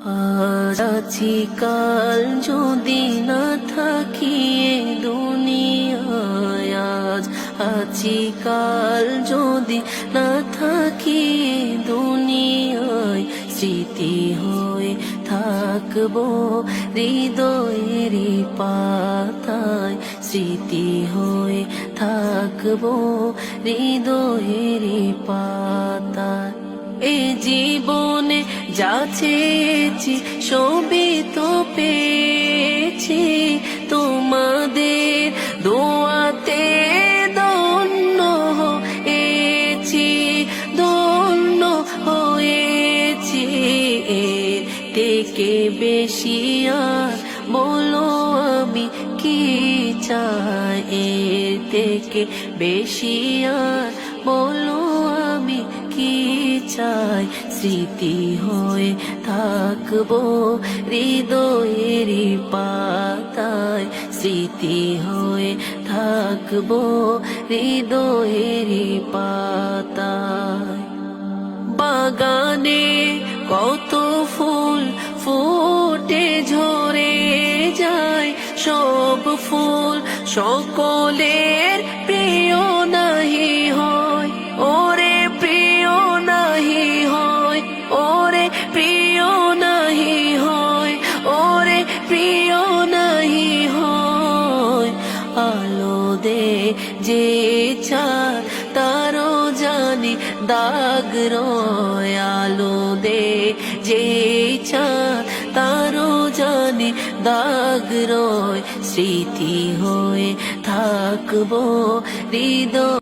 আজ আছি কাল যদি না থাকি এ দুনিয়ায়, আজ আছি কাল যদি না থাকি এ দুনিয়ায়, স্মৃতি হয়ে থাকবো হৃদয়েরই পাতায়, স্মৃতি হয়ে থাকবো হৃদয়েরই পাতায়। এ জীবনে যা চেয়েছি সবই তো পেয়েছি, তোমাদের দোয়াতে ধন্য হয়েছি, ধন্য হয়েছি। এর থেকে বেশি আর বলো আমি কি চাই, এর থেকে বেশি আর বলো আমি কি চাই। স্মৃতি হয়ে থাকবো হৃদয়েরই পাতায়, স্মৃতি হয়ে থাকবো হৃদয়েরই পাতায়। বাগানে কত ফুল ফুটে ঝরে যায়, সব ফুল সকলের প্রিয় নাহি হয়, ওরে প্রিয় নাহি হয়, ওরে প্রিয় নাহি হয়, ওরে প্রিয় নাহি হয়। আলো দে যে চার তারও জানি দাগ রয়, আলো দে যে চার তারও জানি দাগ রয়। স্মৃতি হয়ে থাকবো হৃদয়।